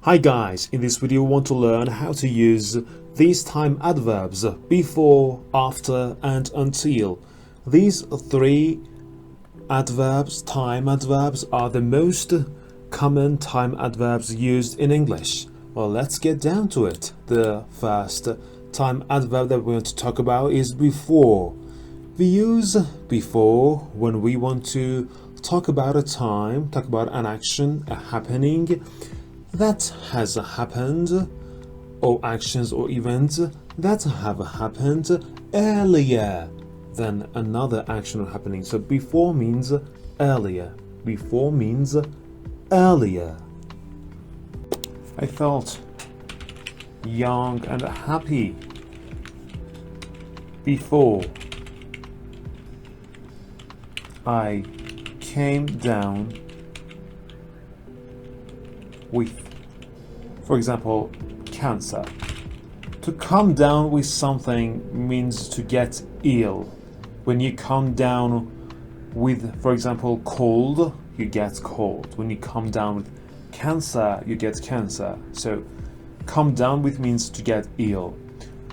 Hi guys, in this video we want to learn how to use these time adverbs before, after and until. These three adverbs, time adverbs, are the most common time adverbs used in English. Well, let's get down to it. The first time adverb that we're going to talk about is before. We use before when we want to talk about a time, talk about an action, a happening that has happened, or actions or events that have happened earlier than another action or happening. So before means earlier. Before means earlier. I felt young and happy before I came down with, for example, cancer. To come down with something means to get ill. When you come down with, for example, cold, you get cold. When you come down with cancer, you get cancer. So come down with means to get ill.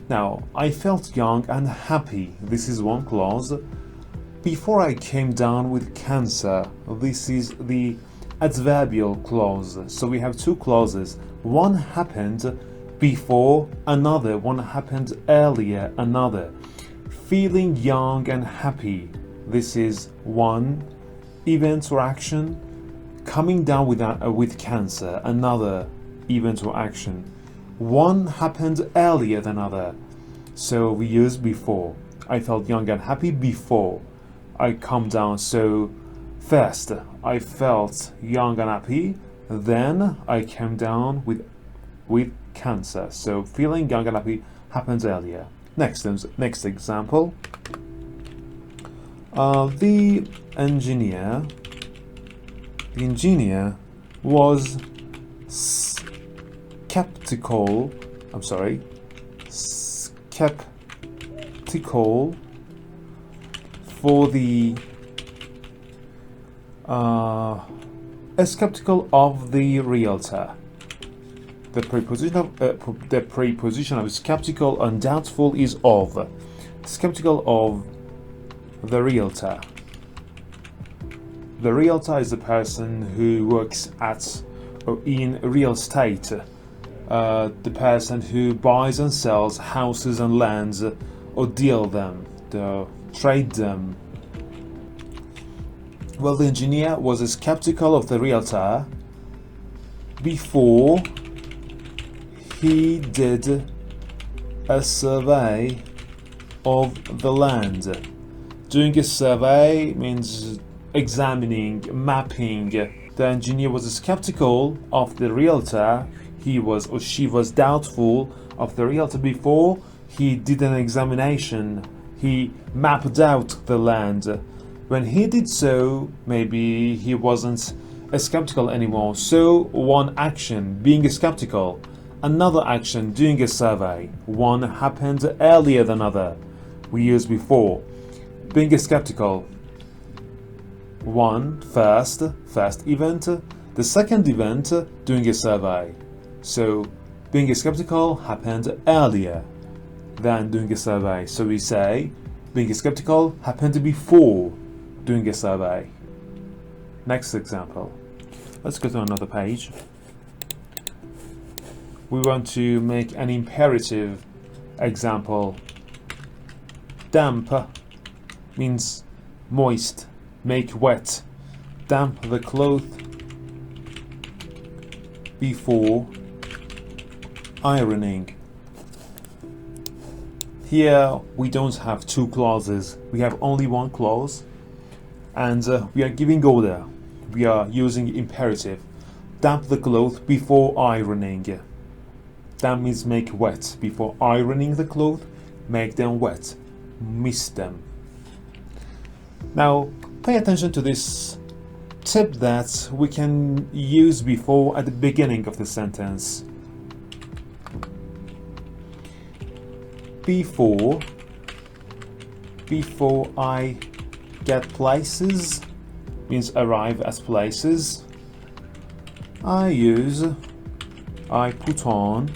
Now, I felt young and happy. This is one clause. Before I came down with cancer, this is the adverbial clause. So we have two clauses. One happened before another, one happened earlier another. Feeling young and happy, this is one event or action. Coming down with cancer, another event or action. One happened earlier than other, so we use before. I felt young and happy before I come down. So first, I felt young and happy, then I came down with cancer. So feeling young and happy happens earlier. Next example. The engineer was skeptical for the skeptical of the realtor. The preposition of skeptical and doubtful is of. Skeptical of the realtor. The realtor is the person who works at or in real estate. The person who buys and sells houses and lands, or deal them, trade them. Well, the engineer was skeptical of the realtor before he did a survey of the land. Doing a survey means examining, mapping. The engineer was skeptical of the realtor. He was or she was doubtful of the realtor before he did an examination. He mapped out the land. When he did so, maybe he wasn't skeptical anymore. So one action, being skeptical. Another action, doing a survey. One happened earlier than other. We use before. Being skeptical. One, first event. The second event, doing a survey. So being skeptical happened earlier than doing a survey. So we say being skeptical happened before doing a survey. Next example. Let's go to another page. We want to make an imperative example. Damp means moist, make wet. Damp the cloth before ironing. Here we don't have two clauses, we have only one clause, and we are giving order. We are using imperative. Damp the cloth before ironing. Damp means make wet. Before ironing the clothes, make them wet. Mist them. Now, pay attention to this tip that we can use before at the beginning of the sentence. Before I get places means arrive at places. I use I put on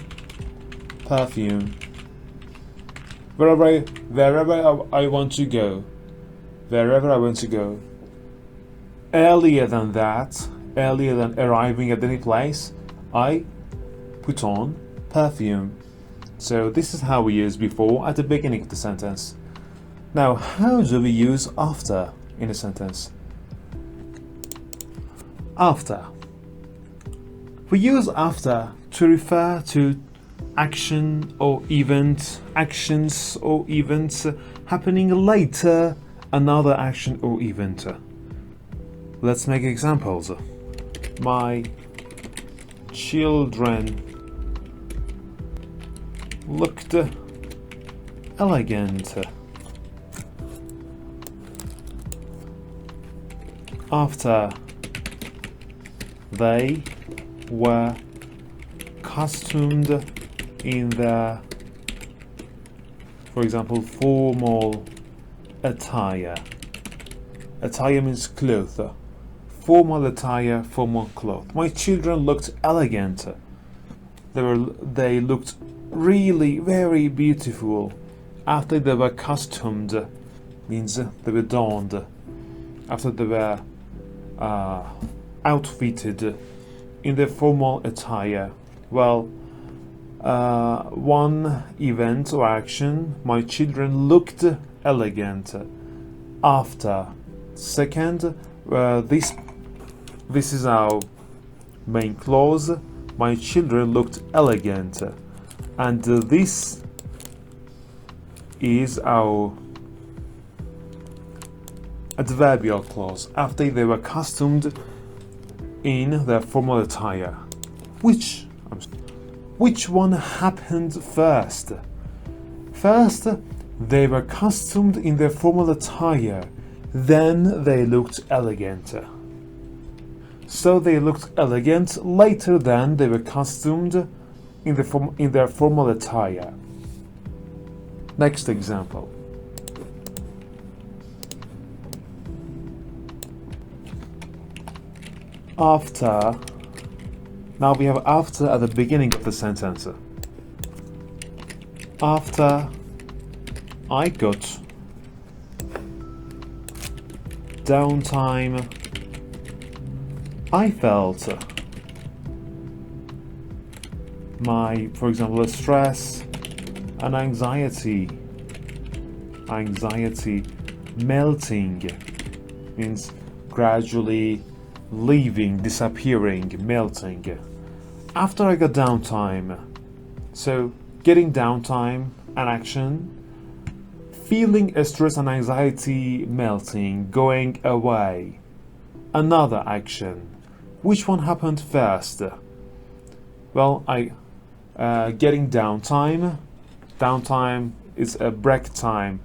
perfume. Wherever I want to go. Wherever I want to go. Earlier than that, earlier than arriving at any place, I put on perfume. So this is how we use before at the beginning of the sentence. Now, how do we use after in a sentence? After. We use after to refer to actions or events happening later another action or event. Let's make examples. My children looked elegant after they were costumed in their, for example, formal attire. Attire means cloth. Formal attire, formal cloth. My children looked elegant. They looked really very beautiful after they were costumed, means they were donned, after they were outfitted in their formal attire. Well, one event or action, my children looked elegant after. Second, this is our main clause. My children looked elegant, and this is our adverbial clause. After they were costumed in their formal attire. Which one happened first? First, they were costumed in their formal attire. Then they looked elegant. So they looked elegant later than they were costumed in their formal attire. Next example. After. Now we have after at the beginning of the sentence. After I got downtime, I felt my, for example, stress and anxiety melting, means gradually leaving, disappearing, melting. After I got downtime, so getting downtime, an action, feeling stress and anxiety melting, going away, another action. Which one happened first? Well, getting downtime. Downtime is a break time,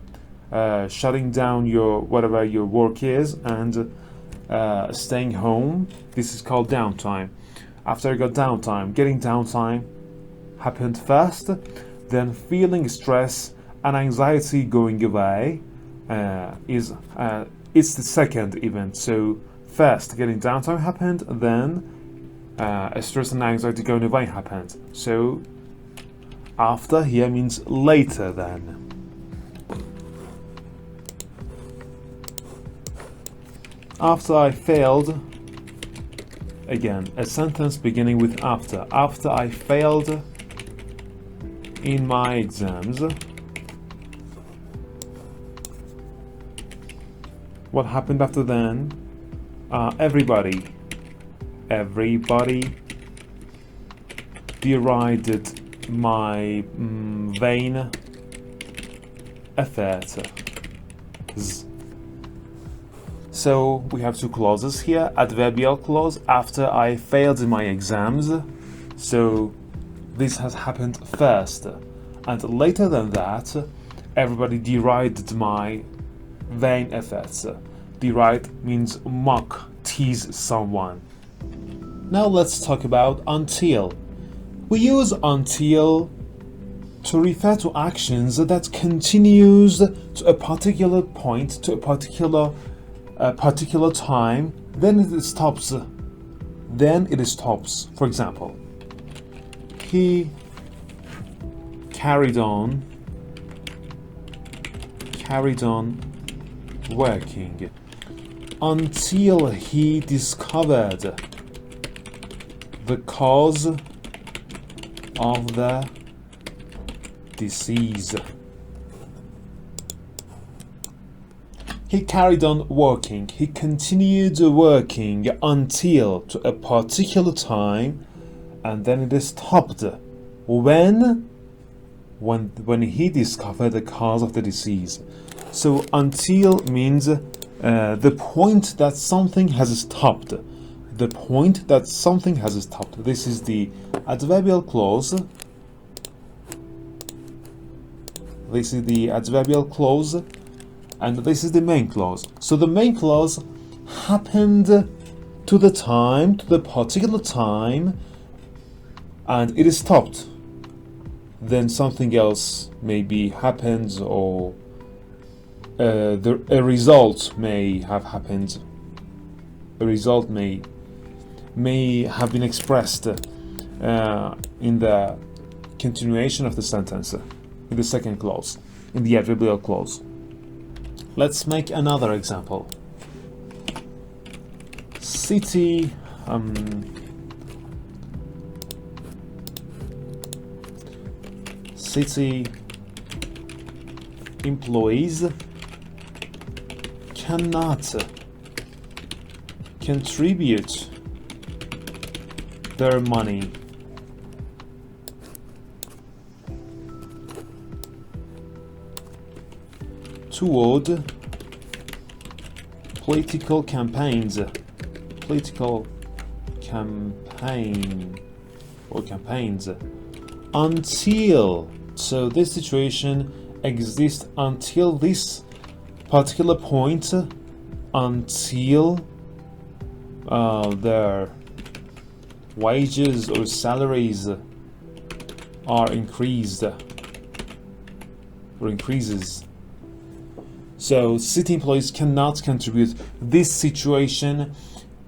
shutting down your whatever your work is and staying home. This is called downtime. After I got downtime, getting downtime happened first. Then feeling stress and anxiety going away it's the second event. So first getting downtime happened, then stress and anxiety going away happened. So after here means later than. After I failed, again, a sentence beginning with after. After I failed in my exams, what happened after then? Everybody derided my vain efforts. So we have two clauses here. Adverbial clause, after I failed in my exams. So this has happened first. And later than that, everybody derided my vain efforts. Deride means mock, tease someone. Now let's talk about until. We use until to refer to actions that continues to a particular point, to a particular time, then it stops. For example, he carried on working until he discovered the cause of the disease. He carried on working. He continued working until to a particular time, and then it stopped. When he discovered the cause of the disease. So until means the point that something has stopped. The point that something has stopped. This is the adverbial clause. This is the adverbial clause, and this is the main clause. So the main clause happened to the particular time, and it is stopped. Then something else maybe happens, or a result may have happened. A result may have been expressed in the continuation of the sentence, in the second clause, in the adverbial clause. Let's make another example. City employees cannot contribute their money toward political campaigns until, so this situation exists until this particular point, until their wages or salaries are increased or increases. So city employees cannot contribute. This situation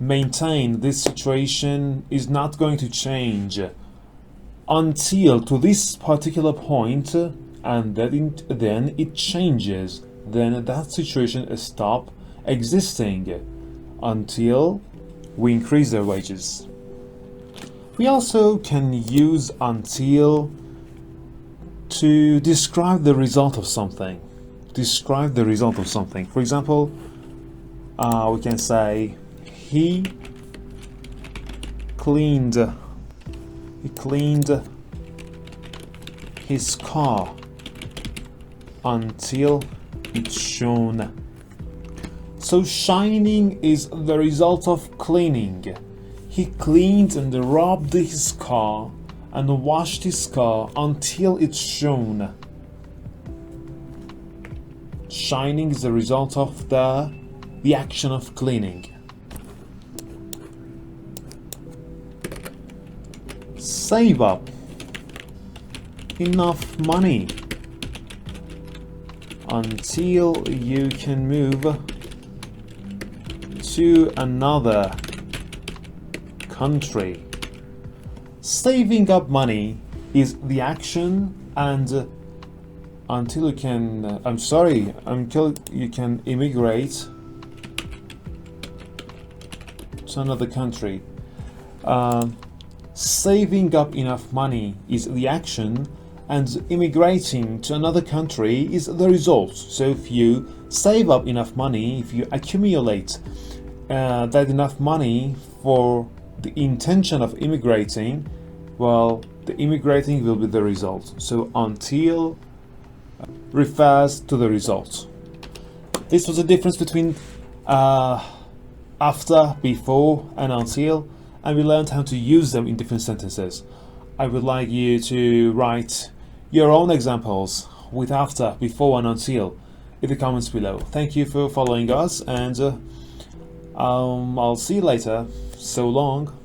this situation is not going to change until to this particular point, and then it changes. Then that situation stops existing until we increase their wages. We also can use until to describe the result of something. For example, we can say he cleaned his car until it's shone. So shining is the result of cleaning. He cleaned and rubbed his car and washed his car until it's shone. Shining is the result of the action of cleaning. Save up enough money until you can move to another country. Saving up money is the action, and until you can until you can immigrate to another country. Saving up enough money is the action, and immigrating to another country is the result. So if you save up enough money, if you accumulate that enough money for the intention of immigrating, well, the immigrating will be the result. So until refers to the result. This was the difference between after, before, and until, and we learned how to use them in different sentences. I would like you to write your own examples with after, before, and until in the comments below. Thank you for following us, and I'll see you later. So long.